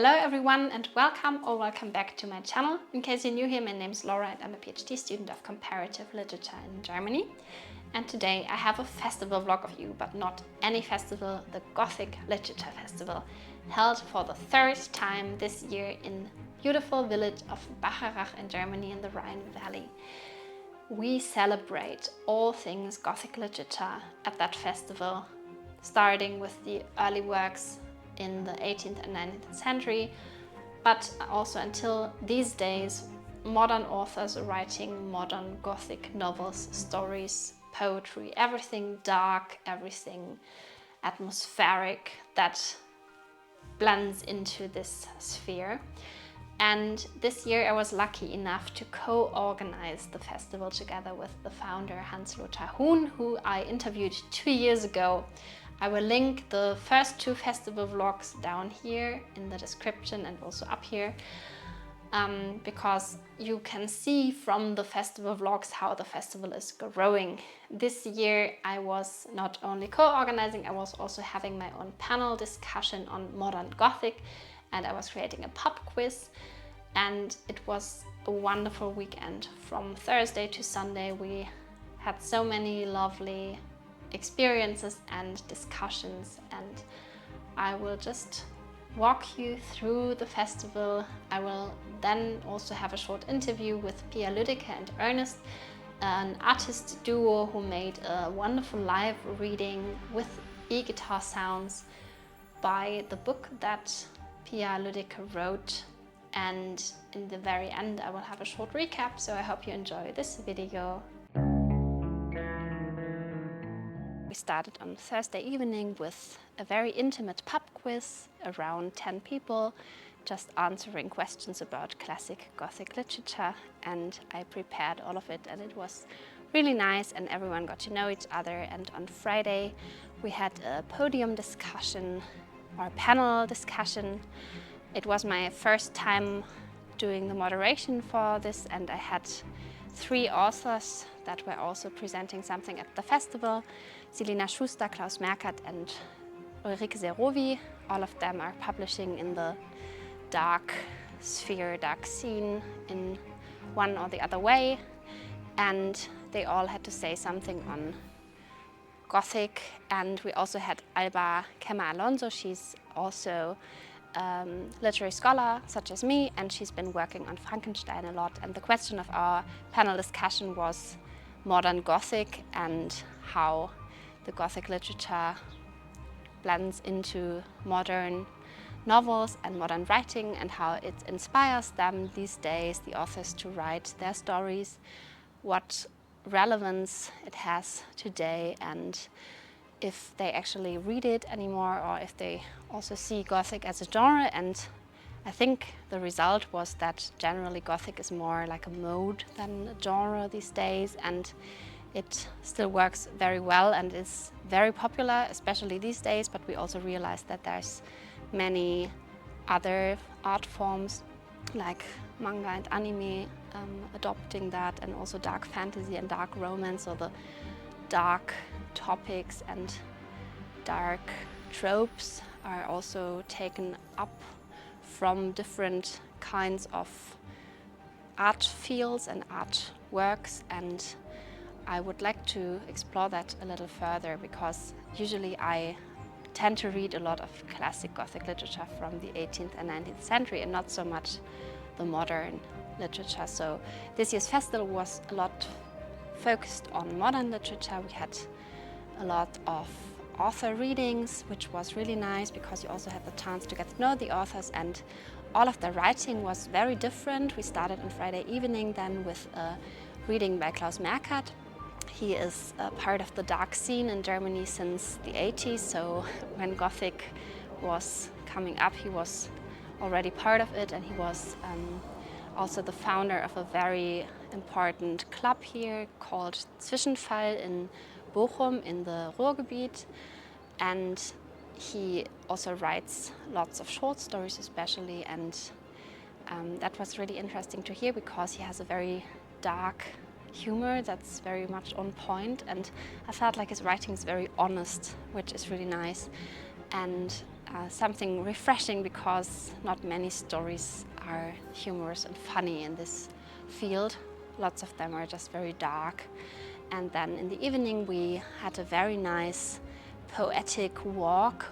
Hello everyone and welcome back to my channel. In case you're new here, my name is Laura and I'm a PhD student of Comparative Literature in Germany. And today I have a festival vlog of you, but not any festival, the Gothic Literature Festival, held for the third time this year in beautiful village of Bacharach in Germany in the Rhine Valley. We celebrate all things Gothic literature at that festival, starting with the early works in the 18th and 19th century, but also until these days, modern authors are writing modern Gothic novels, stories, poetry, everything dark, everything atmospheric that blends into this sphere. And this year I was lucky enough to co-organize the festival together with the founder Hans-Lothar Huhn, who I interviewed 2 years ago. I will link the first 2 festival vlogs down here in the description and also up here, because you can see from the festival vlogs how the festival is growing. This year I was not only co-organizing, I was also having my own panel discussion on modern Gothic, and I was creating a pub quiz, and it was a wonderful weekend. From Thursday to Sunday we had so many lovely experiences and discussions, and I will just walk you through the festival. I will then also have a short interview with Pia Lüddecke and Ernest, an artist duo who made a wonderful live reading with e-guitar sounds by the book that Pia Lüddecke wrote. And in the very end I will have a short recap, so I hope you enjoy this video. We started on Thursday evening with a very intimate pub quiz, around 10 people, just answering questions about classic Gothic literature, and I prepared all of it and it was really nice and everyone got to know each other. And on Friday we had a podium discussion or panel discussion. It was my first time doing the moderation for this, and I had 3 authors that were also presenting something at the festival: Selina Schuster, Klaus Merkert and Ulrike Serowi. All of them are publishing in the dark sphere, dark scene in one or the other way, and they all had to say something on Gothic. And we also had Alba Kema Alonso. She's also literary scholar such as me, and she's been working on Frankenstein a lot, and the question of our panel discussion was modern Gothic and how the Gothic literature blends into modern novels and modern writing, and how it inspires them these days, the authors, to write their stories, what relevance it has today, and if they actually read it anymore, or if they also see Gothic as a genre. And I think the result was that generally Gothic is more like a mode than a genre these days, and it still works very well and is very popular, especially these days. But we also realized that there's many other art forms like manga and anime adopting that, and also dark fantasy and dark romance, so the dark topics and dark tropes are also taken up from different kinds of art fields and art works, and I would like to explore that a little further, because usually I tend to read a lot of classic Gothic literature from the 18th and 19th century and not so much the modern literature. So this year's festival was a lot focused on modern literature. We had a lot of author readings, which was really nice because you also had the chance to get to know the authors, and all of the writing was very different. We started on Friday evening then with a reading by Klaus Merkert. He is a part of the dark scene in Germany since the 80s, so when Gothic was coming up he was already part of it, and he was also the founder of a very important club here called Zwischenfall in Bochum in the Ruhrgebiet, and he also writes lots of short stories especially, and that was really interesting to hear because he has a very dark humor that's very much on point, and I felt like his writing is very honest, which is really nice. And something refreshing, because not many stories are humorous and funny in this field. Lots of them are just very dark. And then in the evening we had a very nice poetic walk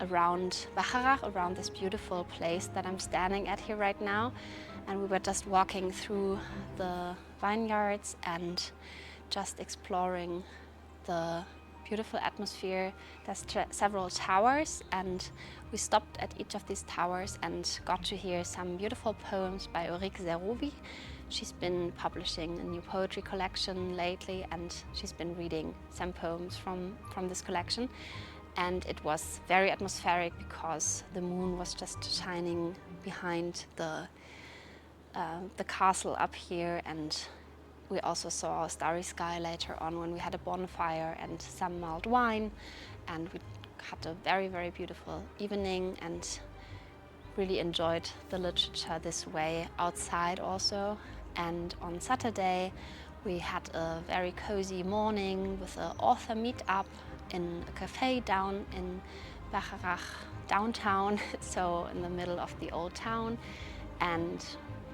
around Bacharach, around this beautiful place that I'm standing at here right now. And we were just walking through the vineyards and just exploring the beautiful atmosphere. There's several towers, and we stopped at each of these towers and got to hear some beautiful poems by Ulrike Zerovi. She's been publishing a new poetry collection lately, and she's been reading some poems from this collection. And it was very atmospheric because the moon was just shining behind the castle up here, and we also saw a starry sky later on when we had a bonfire and some mulled wine, and we had a very, very beautiful evening and really enjoyed the literature this way outside also. And on Saturday we had a very cozy morning with an author meet-up in a cafe down in Bacharach downtown, so in the middle of the old town, and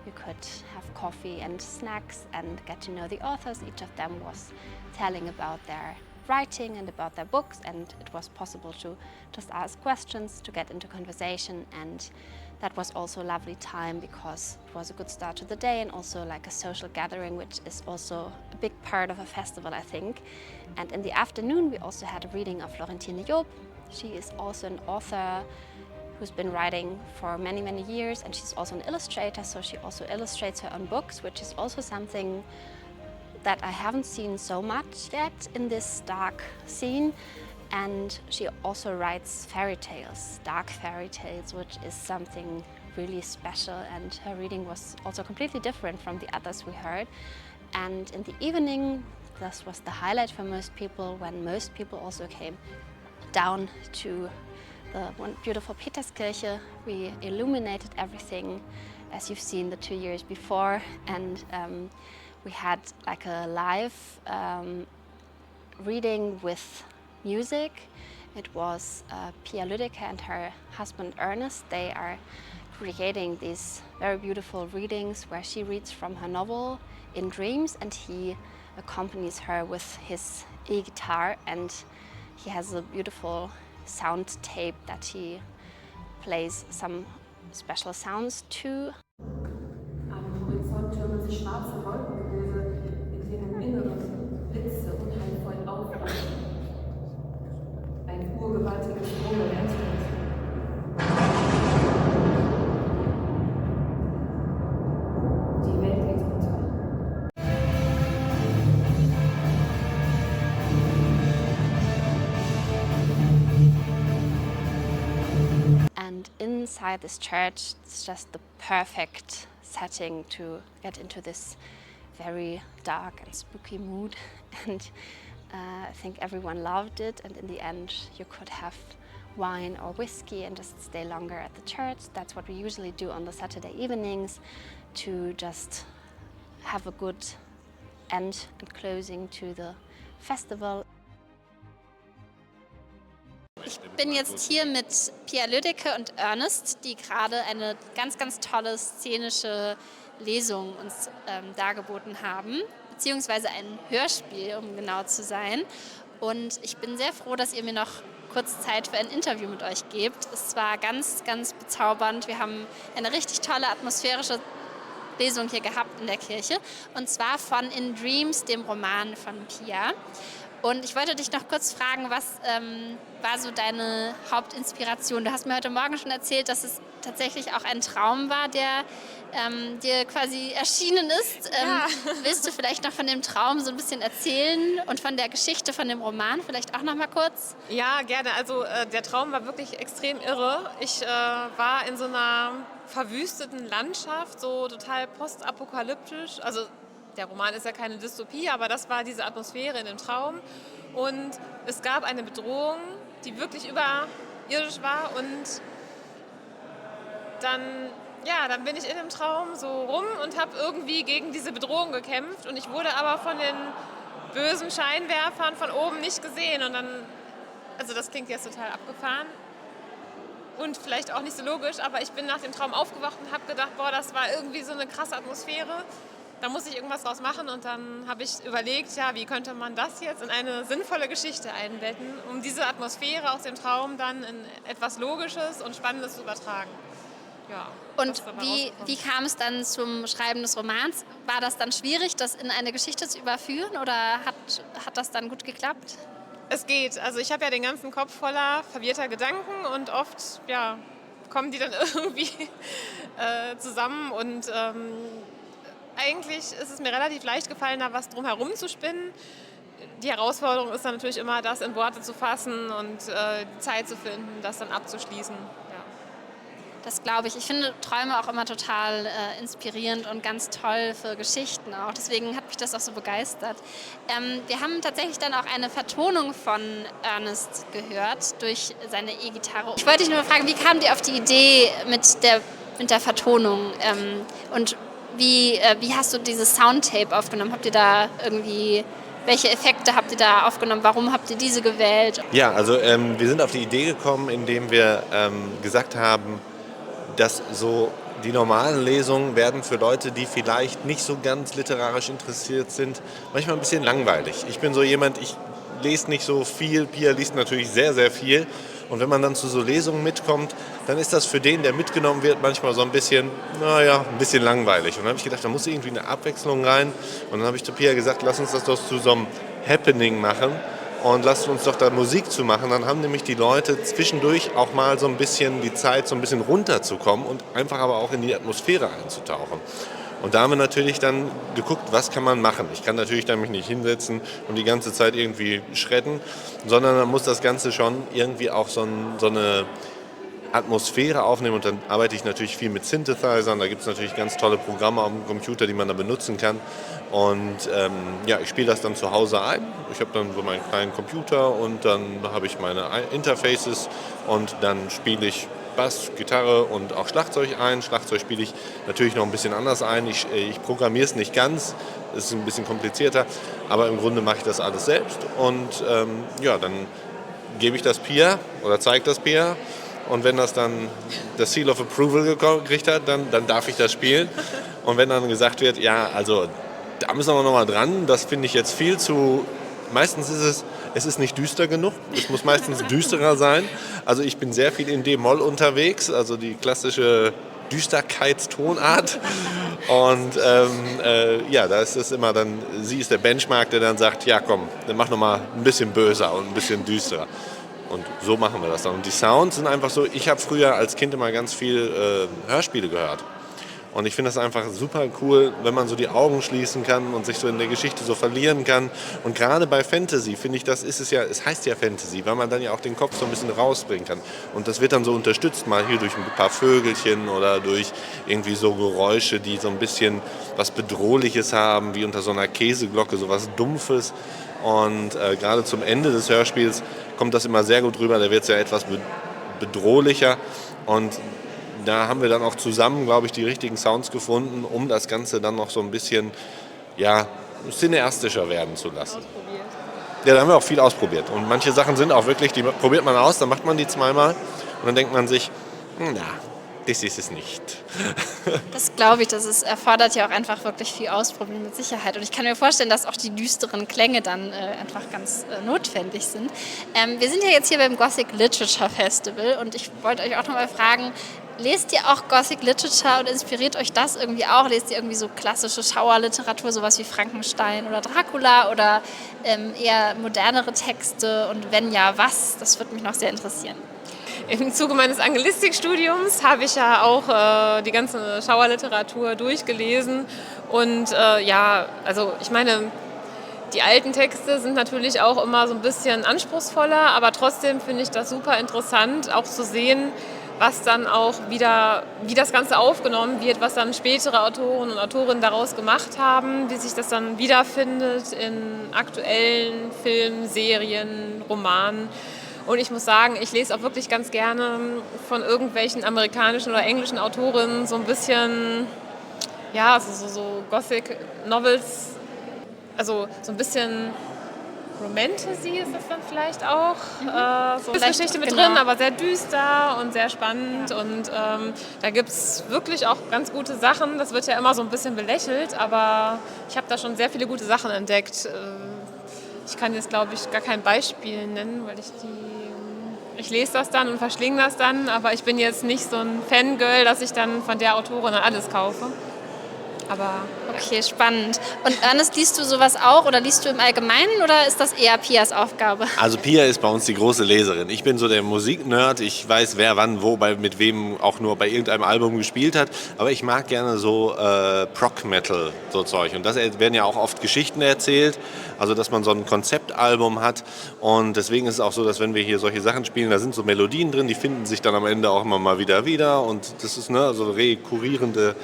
you could have coffee and snacks and get to know the authors. Each of them was telling about their writing and about their books, and it was possible to just ask questions, to get into conversation, and that was also a lovely time because it was a good start to the day and also like a social gathering, which is also a big part of a festival, I think. And in the afternoon we also had a reading of Florentine Job. She is also an author who's been writing for many, many years, and she's also an illustrator, so she also illustrates her own books, which is also something that I haven't seen so much yet in this dark scene. And she also writes fairy tales, dark fairy tales, which is something really special, and her reading was also completely different from the others we heard. And in the evening, this was the highlight for most people, when most people also came down to the one beautiful Peterskirche. We illuminated everything as you've seen the 2 years before, and we had like a live reading with music. It was Pia Lüddecke and her husband Ernest. They are creating these very beautiful readings where she reads from her novel In Dreams, and he accompanies her with his e-guitar, and he has a beautiful sound tape that he plays some special sounds to. Am Horizont türmen sich schwarze Wolkengebilde, in denen im Inneren Blitze unheilvoll aufleuchten. Ein urgewaltiges Brummen entgeht. Die Welt geht unter. And inside this church, it's just the perfect setting to get into this very dark and spooky mood. And I think everyone loved it, and in the end you could have wine or whiskey and just stay longer at the church. That's what we usually do on the Saturday evenings, to just have a good end and closing to the festival. Ich bin jetzt hier mit Pia Lüddecke und Ernest, die gerade eine ganz, ganz tolle szenische Lesung uns dargeboten haben, beziehungsweise ein Hörspiel, um genau zu sein. Und ich bin sehr froh, dass ihr mir noch kurz Zeit für ein Interview mit euch gebt. Es war ganz, ganz bezaubernd. Wir haben eine richtig tolle atmosphärische Lesung hier gehabt in der Kirche, und zwar von In Dreams, dem Roman von Pia. Und ich wollte dich noch kurz fragen, was war so deine Hauptinspiration? Du hast mir heute Morgen schon erzählt, dass es tatsächlich auch ein Traum war, der dir quasi erschienen ist. Ja. Willst du vielleicht noch von dem Traum so ein bisschen erzählen und von der Geschichte von dem Roman vielleicht auch noch mal kurz? Ja, gerne. Also der Traum war wirklich extrem irre. Ich war in so einer verwüsteten Landschaft, so total postapokalyptisch. Also der Roman ist ja keine Dystopie, aber das war diese Atmosphäre in dem Traum. Und es gab eine Bedrohung, die wirklich überirdisch war. Und dann bin ich in dem Traum so rum und habe irgendwie gegen diese Bedrohung gekämpft. Und ich wurde aber von den bösen Scheinwerfern von oben nicht gesehen. Und dann, also das klingt jetzt total abgefahren. und vielleicht auch nicht so logisch, aber ich bin nach dem Traum aufgewacht und habe gedacht, boah, das war irgendwie so eine krasse Atmosphäre. Da muss ich irgendwas draus machen und dann habe ich überlegt, ja, wie könnte man das jetzt in eine sinnvolle Geschichte einbetten, um diese Atmosphäre aus dem Traum dann in etwas Logisches und Spannendes zu übertragen. Ja, und wie kam es dann zum Schreiben des Romans? War das dann schwierig, das in eine Geschichte zu überführen oder hat das dann gut geklappt? Es geht. Also ich habe ja den ganzen Kopf voller verwirrter Gedanken und oft kommen die dann irgendwie zusammen und eigentlich ist es mir relativ leicht gefallen, da was drum herum zu spinnen. Die Herausforderung ist dann natürlich immer, das in Worte zu fassen und die Zeit zu finden, das dann abzuschließen. Ja. Das glaube ich. Ich finde Träume auch immer total inspirierend und ganz toll für Geschichten auch. Deswegen hat mich das auch so begeistert. Wir haben tatsächlich dann auch eine Vertonung von Ernest gehört durch seine E-Gitarre. Ich wollte dich nur fragen, wie kam dir auf die Idee mit der Vertonung? Und wie hast du dieses Soundtape aufgenommen? Habt ihr da irgendwie... Welche Effekte habt ihr da aufgenommen? Warum habt ihr diese gewählt? Ja, also wir sind auf die Idee gekommen, indem wir gesagt haben, dass so die normalen Lesungen werden für Leute, die vielleicht nicht so ganz literarisch interessiert sind, manchmal ein bisschen langweilig. Ich bin so jemand, ich lese nicht so viel, Pia liest natürlich sehr, sehr viel. Und wenn man dann zu so Lesungen mitkommt, dann ist das für den, der mitgenommen wird, manchmal so ein bisschen langweilig. Und dann habe ich gedacht, da muss irgendwie eine Abwechslung rein. Und dann habe ich zu Pia gesagt, lass uns das doch zu so einem Happening machen und lasst uns doch da Musik zu machen. Dann haben nämlich die Leute zwischendurch auch mal so ein bisschen die Zeit, so ein bisschen runterzukommen und einfach aber auch in die Atmosphäre einzutauchen. Und da haben wir natürlich dann geguckt, was kann man machen. Ich kann natürlich da mich nicht hinsetzen und die ganze Zeit irgendwie schredden, sondern dann muss das Ganze schon irgendwie auch so eine Atmosphäre aufnehmen. Und dann arbeite ich natürlich viel mit Synthesizern. Da gibt es natürlich ganz tolle Programme auf dem Computer, die man da benutzen kann. Und ich spiele das dann zu Hause ein. Ich habe dann so meinen kleinen Computer und dann habe ich meine Interfaces und dann spiele ich Bass, Gitarre und auch Schlagzeug ein. Schlagzeug spiele ich natürlich noch ein bisschen anders ein. Ich programmiere es nicht ganz, es ist ein bisschen komplizierter, aber im Grunde mache ich das alles selbst. Und dann gebe ich das Pia oder zeige das Pia. Und wenn das dann das Seal of Approval gekriegt hat, dann darf ich das spielen. Und wenn dann gesagt wird, ja, also da müssen wir noch mal dran, das finde ich jetzt viel zu... Meistens ist es ist nicht düster genug, es muss meistens düsterer sein. Also ich bin sehr viel in D-Moll unterwegs, also die klassische Düsterkeitstonart. Und da ist es immer dann, sie ist der Benchmark, der dann sagt, ja komm, dann mach noch mal ein bisschen böser und ein bisschen düsterer. Und so machen wir das dann. Und die Sounds sind einfach so, ich habe früher als Kind immer ganz viel Hörspiele gehört. Und ich finde das einfach super cool, wenn man so die Augen schließen kann und sich so in der Geschichte so verlieren kann. Und gerade bei Fantasy finde ich, es heißt ja Fantasy, weil man dann ja auch den Kopf so ein bisschen rausbringen kann. Und das wird dann so unterstützt, mal hier durch ein paar Vögelchen oder durch irgendwie so Geräusche, die so ein bisschen was Bedrohliches haben, wie unter so einer Käseglocke, so was Dumpfes. Und gerade zum Ende des Hörspiels kommt das immer sehr gut rüber, da wird es ja etwas bedrohlicher. Und da haben wir dann auch zusammen, glaube ich, die richtigen Sounds gefunden, um das Ganze dann noch so ein bisschen cineastischer werden zu lassen. Ausprobiert. Ja, da haben wir auch viel ausprobiert. Und manche Sachen sind auch wirklich, die probiert man aus, dann macht man die zweimal und dann denkt man sich, das ist es nicht. Das glaube ich, erfordert ja auch einfach wirklich viel Ausprobieren mit Sicherheit. Und ich kann mir vorstellen, dass auch die düsteren Klänge dann einfach ganz notwendig sind. Wir sind ja jetzt hier beim Gothic Literature Festival und ich wollte euch auch noch mal fragen, lest ihr auch Gothic Literature und inspiriert euch das irgendwie auch? Lest ihr irgendwie so klassische Schauerliteratur, sowas wie Frankenstein oder Dracula oder eher modernere Texte? Und wenn ja, was? Das würde mich noch sehr interessieren. Im Zuge meines Anglistikstudiums habe ich ja auch die ganze Schauerliteratur durchgelesen. Und also ich meine, die alten Texte sind natürlich auch immer so ein bisschen anspruchsvoller, aber trotzdem finde ich das super interessant, auch zu sehen, was dann auch wieder, wie das Ganze aufgenommen wird, was dann spätere Autoren und Autorinnen daraus gemacht haben, wie sich das dann wiederfindet in aktuellen Filmen, Serien, Romanen. Und ich muss sagen, ich lese auch wirklich ganz gerne von irgendwelchen amerikanischen oder englischen Autorinnen so ein bisschen, so Gothic Novels, also so ein bisschen Romantasy ist das dann vielleicht auch. So ist Vielleicht, Geschichte mit genau. drin, aber sehr düster und sehr spannend. Und da gibt es wirklich auch ganz gute Sachen. Das wird ja immer so ein bisschen belächelt, aber ich habe da schon sehr viele gute Sachen entdeckt. Ich kann jetzt, glaube ich, gar kein Beispiel nennen, weil ich lese das dann und verschlinge das dann, aber ich bin jetzt nicht so ein Fangirl, dass ich dann von der Autorin dann alles kaufe. Aber Okay, spannend. Und Ernest, liest du sowas auch oder liest du im Allgemeinen oder ist das eher Pias Aufgabe? Also Pia ist bei uns die große Leserin. Ich bin so der Musiknerd. Ich weiß, wer wann wo mit wem auch nur bei irgendeinem Album gespielt hat. Aber ich mag gerne so Prog-Metal, so Zeug. Und das werden ja auch oft Geschichten erzählt. Also dass man so ein Konzeptalbum hat. Und deswegen ist es auch so, dass wenn wir hier solche Sachen spielen, da sind so Melodien drin, die finden sich dann am Ende auch immer mal wieder. Und das ist so rekurrierende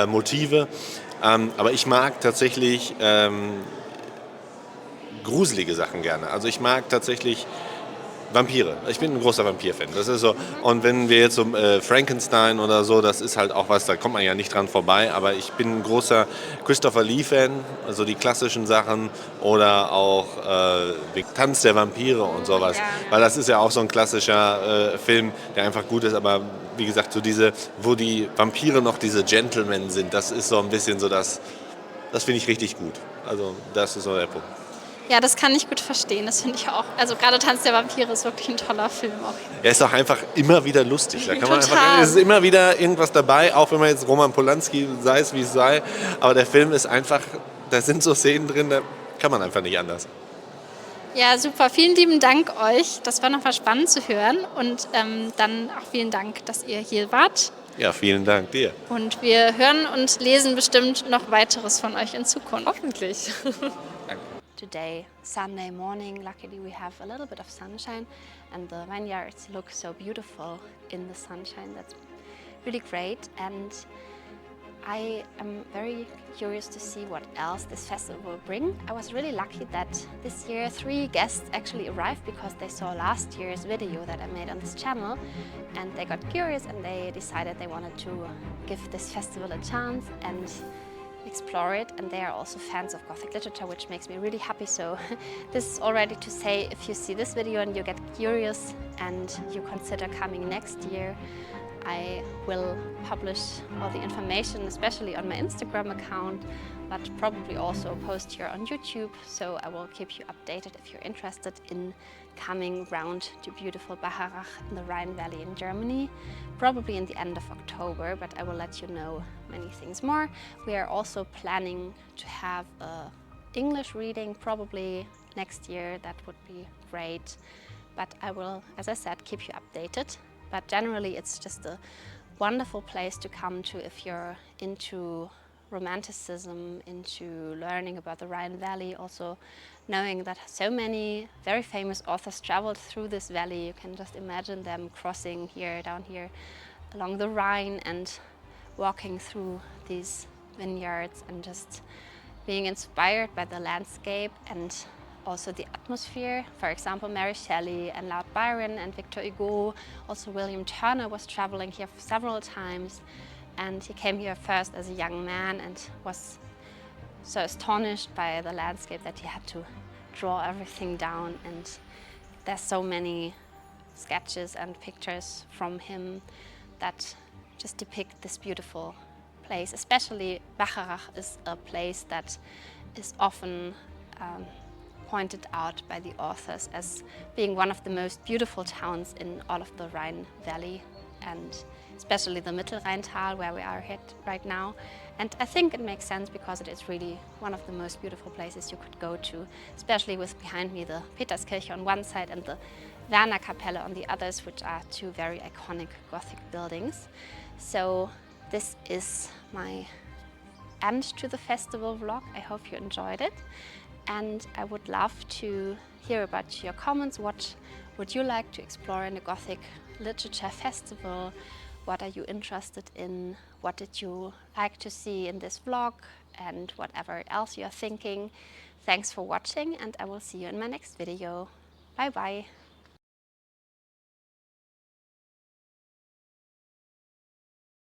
Motive. Aber ich mag tatsächlich gruselige Sachen gerne. Also ich mag tatsächlich Vampire. Ich bin ein großer Vampir-Fan. Das ist so. Und wenn wir jetzt so Frankenstein oder so, das ist halt auch was, da kommt man ja nicht dran vorbei. Aber ich bin ein großer Christopher Lee-Fan, also die klassischen Sachen oder auch Tanz der Vampire und sowas. Weil das ist ja auch so ein klassischer Film, der einfach gut ist. Aber wie gesagt, so wo die Vampire noch diese Gentlemen sind, das ist so ein bisschen so das finde ich richtig gut. Also das ist so der Punkt. Ja, das kann ich gut verstehen, das finde ich auch. Also gerade Tanz der Vampire ist wirklich ein toller Film auch. Er ist auch einfach immer wieder lustig. Da kann man Total. es ist immer wieder irgendwas dabei, auch wenn man jetzt Roman Polanski sei es wie es sei. Aber der Film ist einfach, da sind so Szenen drin, da kann man einfach nicht anders. Ja, super. Vielen lieben Dank euch. Das war nochmal spannend zu hören. Und dann auch vielen Dank, dass ihr hier wart. Ja, vielen Dank dir. Und wir hören und lesen bestimmt noch weiteres von euch in Zukunft. hoffentlich. Today, Sunday morning, luckily we have a little bit of sunshine and the vineyards look so beautiful in the sunshine. That's really great, and I am very curious to see what else this festival will bring. I was really lucky that this year 3 guests actually arrived because they saw last year's video that I made on this channel, and they got curious and they decided they wanted to give this festival a chance and explore it, and they are also fans of Gothic literature, which makes me really happy. So this is already to say, if you see this video and you get curious and you consider coming next year, I will publish all the information, especially on my Instagram account, but probably also post here on YouTube. So I will keep you updated if you're interested in coming round to beautiful Bacharach in the Rhine Valley in Germany, probably in the end of October, but I will let you know many things more. We are also planning to have an English reading probably next year. That would be great, but I will, as I said, keep you updated. But generally it's just a wonderful place to come to if you're into romanticism, into learning about the Rhine Valley, also knowing that so many very famous authors traveled through this valley. You can just imagine them crossing down here along the Rhine and walking through these vineyards and just being inspired by the landscape and also the atmosphere. For example, Mary Shelley and Lord Byron and Victor Hugo. Also William Turner was traveling here several times, and he came here first as a young man and was so astonished by the landscape that he had to draw everything down, and there's so many sketches and pictures from him that just depict this beautiful place. Especially Bacharach is a place that is often pointed out by the authors as being one of the most beautiful towns in all of the Rhine Valley, and especially the Mittelrheintal where we are right now. And I think it makes sense because it is really one of the most beautiful places you could go to, especially with behind me the Peterskirche on one side and the Werner Kapelle on the others, which are 2 very iconic Gothic buildings. So this is my end to the festival vlog. I hope you enjoyed it. And I would love to hear about your comments. What would you like to explore in the Gothic Literature Festival? What are you interested in? What did you like to see in this vlog? And whatever else you're thinking. Thanks for watching, and I will see you in my next video. Bye bye.